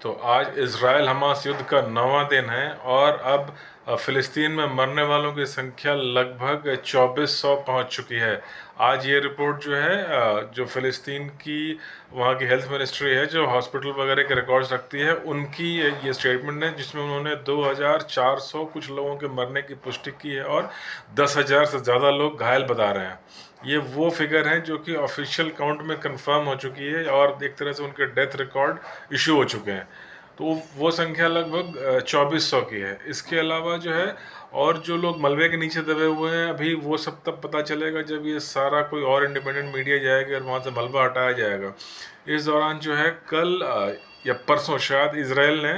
तो आज Israel Hamas युद्ध का 9वां दिन है और अब फ़िलिस्तीन में मरने वालों की संख्या लगभग 2400 पहुंच चुकी है। आज ये रिपोर्ट जो है जो फ़िलिस्तीन की वहाँ की हेल्थ मिनिस्ट्री है, जो हॉस्पिटल वगैरह के रिकॉर्ड्स रखती है, उनकी ये स्टेटमेंट है जिसमें उन्होंने 2400 कुछ लोगों के मरने की पुष्टि की है और 10,000 से ज़्यादा लोग घायल बता रहे हैं। ये वो फिगर हैं जो कि ऑफिशियल काउंट में कंफर्म हो चुकी है और एक तरह से उनके डेथ रिकॉर्ड इशू हो चुके हैं। तो वो संख्या लगभग 2400 की है। इसके अलावा जो है और जो लोग मलबे के नीचे दबे हुए हैं, अभी वो सब तब पता चलेगा जब ये सारा कोई और इंडिपेंडेंट मीडिया जाएगा और वहाँ से मलबा हटाया जाएगा। इस दौरान जो है कल या परसों शायद इसराइल ने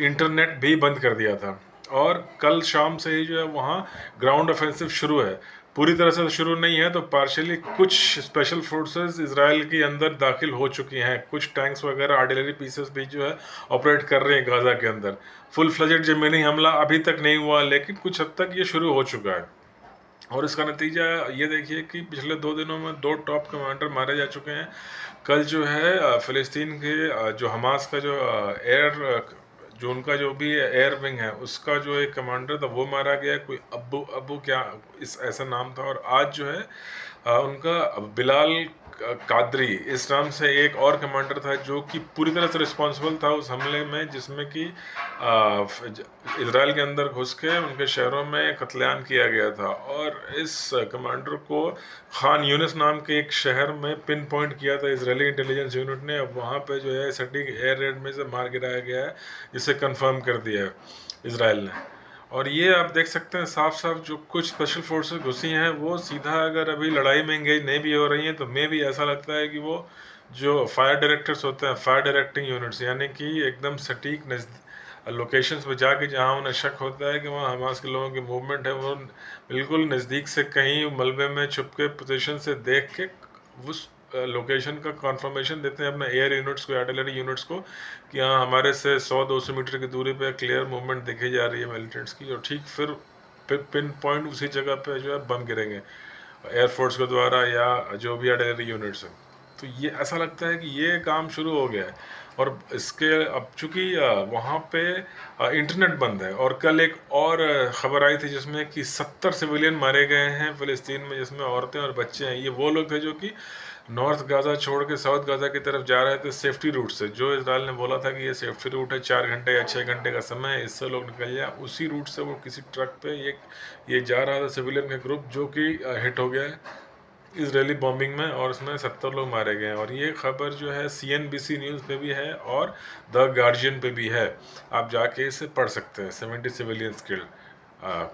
इंटरनेट भी बंद कर दिया था और कल शाम से ही जो है वहाँ ग्राउंड ऑफेंसिव शुरू है। पूरी तरह से शुरू नहीं है तो पार्शियली कुछ स्पेशल फोर्सेस इसराइल के अंदर दाखिल हो चुकी हैं। कुछ टैंक्स वगैरह आर्टिलरी पीसेस भी जो है ऑपरेट कर रहे हैं गाजा के अंदर। फुल फ्लेजेड ज़मीनी हमला अभी तक नहीं हुआ, लेकिन कुछ हद तक ये शुरू हो चुका है। और इसका नतीजा ये देखिए कि पिछले 2 दिनों में 2 टॉप कमांडर मारे जा चुके हैं। कल जो है फ़िलिस्तीन के जो हमास का जो एयर जो उनका जो भी एयर विंग है उसका जो एक कमांडर था वो मारा गया, कोई अब्बू अब्बू क्या इस ऐसा नाम था। और आज जो है उनका बिलाल कादरी इस नाम से एक और कमांडर था जो कि पूरी तरह से रिस्पॉन्सिबल था उस हमले में, जिसमें कि इसराइल के अंदर घुस के उनके शहरों में कत्लेआम किया गया था। और इस कमांडर को खान यूनिस नाम के एक शहर में पिन पॉइंट किया था इसराइली इंटेलिजेंस यूनिट ने। अब वहाँ पे जो है सटीक एयर रेड में से मार गिराया गया है, जिसे कंफर्म कर दिया है इसराइल ने। और ये आप देख सकते हैं साफ साफ जो कुछ स्पेशल फोर्सेस घुसी हैं वो सीधा अगर अभी लड़ाई में इंगेज नहीं भी हो रही हैं तो मे भी ऐसा लगता है कि वो जो फायर डायरेक्टर्स होते हैं, फायर डायरेक्टिंग यूनिट्स, यानी कि एकदम सटीक लोकेशंस पे जाके जहाँ उन्हें शक होता है कि वहाँ हमास के लोगों की मूवमेंट है, वो बिल्कुल नज़दीक से कहीं मलबे में छुप के पोजीशन से देख के उस लोकेशन का कंफर्मेशन देते हैं अपने एयर यूनिट्स को, आर्टिलरी यूनिट्स को, कि हाँ हमारे से 100-200 मीटर की दूरी पे क्लियर मूवमेंट देखी जा रही है मिलिटेंट्स की। और ठीक फिर पिन पॉइंट उसी जगह पे जो है बम गिरेंगे एयरफोर्स के द्वारा या जो भी आर्टिलरी यूनिट्स हैं। तो ये ऐसा लगता है कि ये काम शुरू हो गया है। और इसके अब चूंकि वहाँ पे इंटरनेट बंद है और कल एक और खबर आई थी जिसमें कि 70 सिविलियन मारे गए हैं फ़िलिस्तीन में, जिसमें औरतें और बच्चे हैं। ये वो लोग थे जो कि नॉर्थ गाज़ा छोड़ के साउथ गाज़ा की तरफ जा रहे थे सेफ्टी रूट से, जो इसराइल ने बोला था कि ये सेफ्टी रूट है, 4 घंटे या 6 घंटे का समय है, इससे लोग निकल जाए। उसी रूट से वो किसी ट्रक पे ये जा रहा था सिविलियन का ग्रुप, जो कि हिट हो गया है इजरायली बॉम्बिंग में और उसमें 70 लोग मारे गए हैं। और ये खबर जो है CNBC न्यूज़ पे भी है और द गार्जियन पे भी है, आप जाके इसे पढ़ सकते हैं। 70 सिविलियंस किल्ड,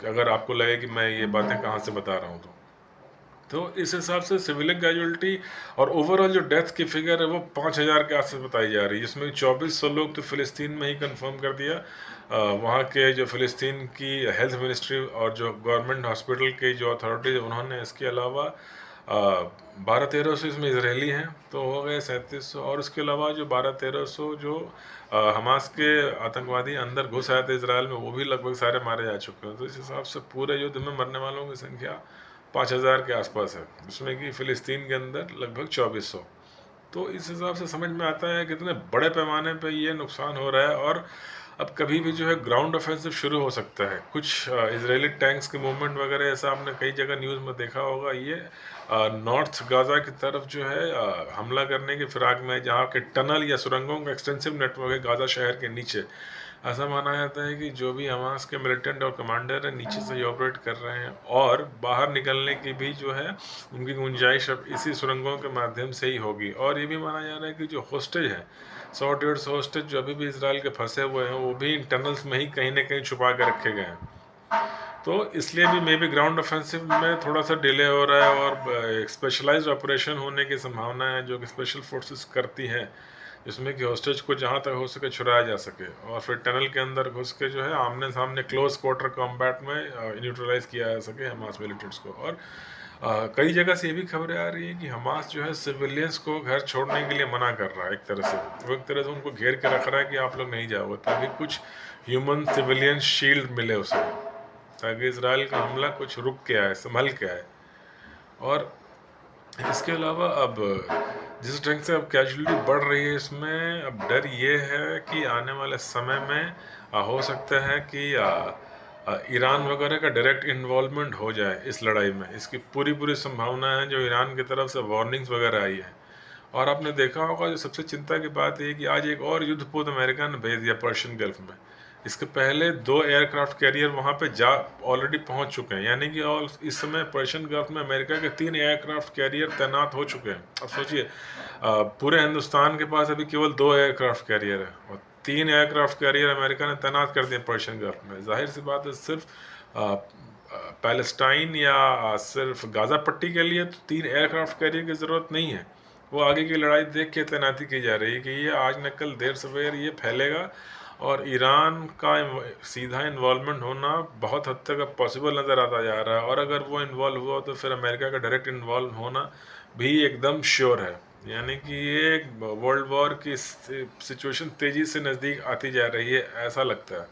अगर आपको लगे कि मैं ये बातें कहाँ से बता रहा हूँ तो इस हिसाब से सिविलियन कैजुअलिटी और ओवरऑल जो डेथ की फिगर है वो 5,000 के आसपास बताई जा रही है, जिसमें 2400 लोग तो फ़िलिस्तीन में ही कंफर्म कर दिया। वहाँ के जो फ़िलिस्तीन की हेल्थ मिनिस्ट्री और जो गवर्नमेंट हॉस्पिटल के जो अथॉरिटीज उन्होंने इसके अलावा 1200-1300 इसमें इसराइली हैं, तो हो गए 3700। और उसके अलावा जो 1200-1300 जो हमास के आतंकवादी अंदर घुस आए थे इसराइल में, वो भी लगभग सारे मारे जा चुके हैं। तो इस हिसाब से पूरे युद्ध में मरने वालों की संख्या 5,000 के आसपास है, जिसमें कि फ़िलिस्तीन के अंदर लगभग 2400। तो इस हिसाब से समझ में आता है कितने बड़े पैमाने पे ये नुकसान हो रहा है। और अब कभी भी जो है ग्राउंड ऑफेंसिव शुरू हो सकता है। कुछ इजरायली टैंक्स के मूवमेंट वगैरह ऐसा आपने कई जगह न्यूज़ में देखा होगा। ये नॉर्थ गाज़ा की तरफ जो है हमला करने की फिराक में, जहाँ के टनल या सुरंगों का एक्सटेंसिव नेटवर्क है गाज़ा शहर के नीचे। ऐसा माना जाता है कि जो भी हमास के मिलिटेंट और कमांडर हैं नीचे से ही ऑपरेट कर रहे हैं और बाहर निकलने की भी जो है उनकी गुंजाइश अब इसी सुरंगों के माध्यम से ही होगी। और ये भी माना जा रहा है कि जो होस्टेज हैं 100-150 होस्टेज जो अभी भी इसराइल के फंसे हुए हैं, वो भी इन टनल्स में ही कहीं ना कहीं छुपा कर रखे गए हैं। तो इसलिए भी मे बी ग्राउंड ऑफेंसिव में थोड़ा सा डिले हो रहा है और स्पेशलाइज्ड ऑपरेशन होने की संभावना है जो कि स्पेशल फोर्सेस करती हैं, जिसमें कि हॉस्टेज को जहाँ तक हो सके छुड़ाया जा सके और फिर टनल के अंदर घुस के जो है आमने सामने क्लोज क्वार्टर कॉम्बैट में न्यूट्रलाइज किया जा सके हमास मिलिटेंट्स को। और कई जगह से ये भी खबरें आ रही हैं कि हमास जो है सिविलियंस को घर छोड़ने के लिए मना कर रहा है। एक तरह से वो एक तरह से उनको घेर के रख रहा है कि आप लोग नहीं जाओगे, ताकि कुछ ह्यूमन सिविलियन शील्ड मिले उसे, ताकि इसराइल का हमला कुछ रुक के आए, संभल के आए। और इसके अलावा अब जिस ढंग से अब कैजुअलिटी बढ़ रही है इसमें अब डर ये है कि आने वाले समय में हो सकता है कि ईरान वगैरह का डायरेक्ट इन्वॉल्वमेंट हो जाए इस लड़ाई में। इसकी पूरी पूरी संभावना है, जो ईरान की तरफ से वार्निंग्स वगैरह आई है। और आपने देखा होगा, जो सबसे चिंता की बात है कि आज एक और युद्धपोत अमेरिका ने भेज दिया पर्शियन गल्फ में। इसके पहले 2 एयरक्राफ्ट कैरियर वहाँ पे जा ऑलरेडी पहुँच चुके हैं, यानी कि और इस समय पर्शियन गल्फ में अमेरिका के 3 एयरक्राफ्ट कैरियर तैनात हो चुके हैं। अब सोचिए, पूरे हिंदुस्तान के पास अभी केवल 2 एयरक्राफ्ट कैरियर है और 3 एयरक्राफ्ट कैरियर अमेरिका ने तैनात कर दिए पर्शियन गल्फ में। जाहिर सी बात है, सिर्फ पैलेस्टाइन या सिर्फ गाज़ा पट्टी के लिए तो 3 एयरक्राफ्ट कैरियर की ज़रूरत नहीं है। वो आगे की लड़ाई देख के तैनाती की जा रही है कि ये आज न कल देर सवेर ये फैलेगा और ईरान का सीधा इन्वॉल्वमेंट होना बहुत हद तक अब पॉसिबल नज़र आता जा रहा है। और अगर वो इन्वॉल्व हुआ तो फिर अमेरिका का डायरेक्ट इन्वॉल्व होना भी एकदम श्योर है। यानी कि ये एक वर्ल्ड वॉर की सिचुएशन तेज़ी से नज़दीक आती जा रही है, ऐसा लगता है।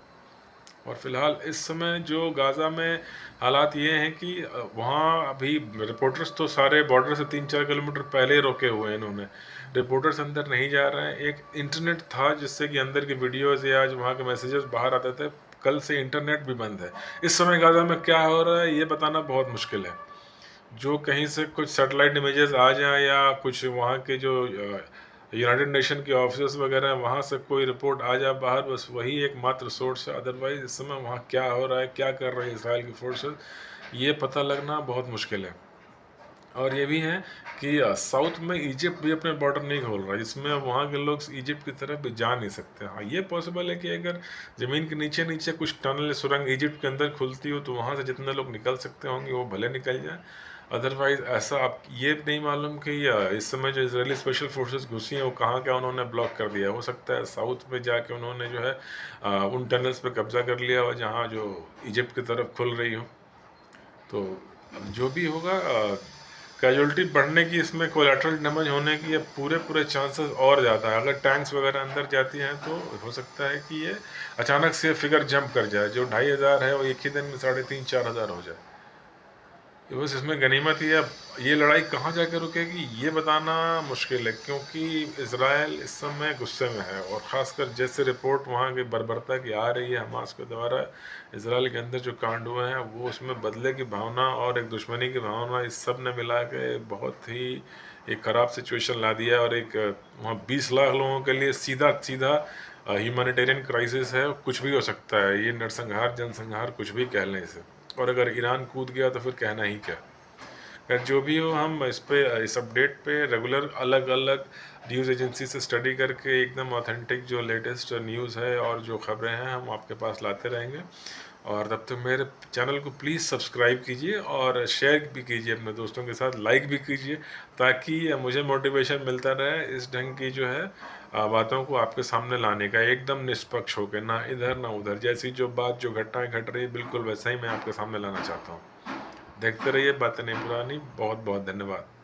और फिलहाल इस समय जो गाज़ा में हालात ये हैं कि वहाँ अभी रिपोर्टर्स तो सारे बॉर्डर से 3-4 किलोमीटर पहले ही रोके हुए हैं इन्होंने। रिपोर्टर्स अंदर नहीं जा रहे हैं। एक इंटरनेट था जिससे कि अंदर की वीडियोज़ या जो वहाँ के मैसेजेस बाहर आते थे, कल से इंटरनेट भी बंद है। इस समय गाज़ा में क्या हो रहा है ये बताना बहुत मुश्किल है। जो कहीं से कुछ सैटेलाइट इमेजेस आ जाएँ या कुछ वहाँ के जो यूनाइटेड नेशन के ऑफिसर्स वगैरह वहाँ से कोई रिपोर्ट आ जाए बाहर, बस वही एकमात्र सोर्स है। अदरवाइज इस समय वहाँ क्या हो रहा है, क्या कर रहे हैं इसराइल की फोर्सेस, ये पता लगना बहुत मुश्किल है। और ये भी है कि साउथ में इजिप्ट भी अपने बॉर्डर नहीं खोल रहा, जिसमें अब वहाँ के लोग इजिप्ट की तरफ भी जा नहीं सकते। हाँ, ये पॉसिबल है कि अगर ज़मीन के नीचे नीचे कुछ टनल सुरंग इजिप्ट के अंदर खुलती हो तो वहाँ से जितने लोग निकल सकते होंगे वो भले निकल जाए। अदरवाइज ऐसा आप ये नहीं मालूम कि इस समय जो इजरायली स्पेशल फोर्सेस घुसी हैं वो कहाँ क्या उन्होंने ब्लॉक कर दिया। हो सकता है साउथ में जाके उन्होंने जो है उन टनल्स पे कब्जा कर लिया हो जहाँ जो इजिप्ट की तरफ खुल रही हो। तो अब जो भी होगा, कैजुअलिटी बढ़ने की, इसमें कोलैटरल डैमेज होने की अब पूरे पूरे चांसेस और ज़्यादा है। अगर टैंक्स वगैरह अंदर जाती हैं तो हो सकता है कि ये अचानक से फिगर जंप कर जाए, जो 2500 है वो एक ही दिन में 3500-4000 हो जाए। तो बस इसमें गनीमत ही है। अब ये लड़ाई कहाँ जाकर रुकेगी ये बताना मुश्किल है, क्योंकि इज़राइल इस समय गुस्से में है। और ख़ासकर जैसे रिपोर्ट वहाँ की बर्बरता की आ रही है हमास के द्वारा, इज़राइल के अंदर जो कांड हुए हैं वो उसमें बदले की भावना और एक दुश्मनी की भावना, इस सब ने मिला के बहुत ही एक ख़राब सिचुएशन ला दिया। और एक वहाँ 20 लाख लोगों के लिए सीधा सीधा ह्यूमैनिटेरियन क्राइसिस है। कुछ भी हो सकता है, ये नरसंहार जनसंहार कुछ भी कह लें इसे। और अगर ईरान कूद गया तो फिर कहना ही क्या। खैर जो भी हो, हम इस पे इस अपडेट पे रेगुलर अलग अलग न्यूज़ एजेंसी से स्टडी करके एकदम ऑथेंटिक जो लेटेस्ट न्यूज़ है और जो खबरें हैं हम आपके पास लाते रहेंगे। और तब तक मेरे चैनल को प्लीज़ सब्सक्राइब कीजिए और शेयर भी कीजिए अपने दोस्तों के साथ, लाइक भी कीजिए, ताकि मुझे मोटिवेशन मिलता रहे इस ढंग की जो है बातों को आपके सामने लाने का, एकदम निष्पक्ष होकर, ना इधर ना उधर। जैसी जो बात जो घटनाएं घट रही है बिल्कुल वैसा ही मैं आपके सामने लाना चाहता हूँ। देखते रहिए बातें नहीं पुरानी। बहुत बहुत धन्यवाद।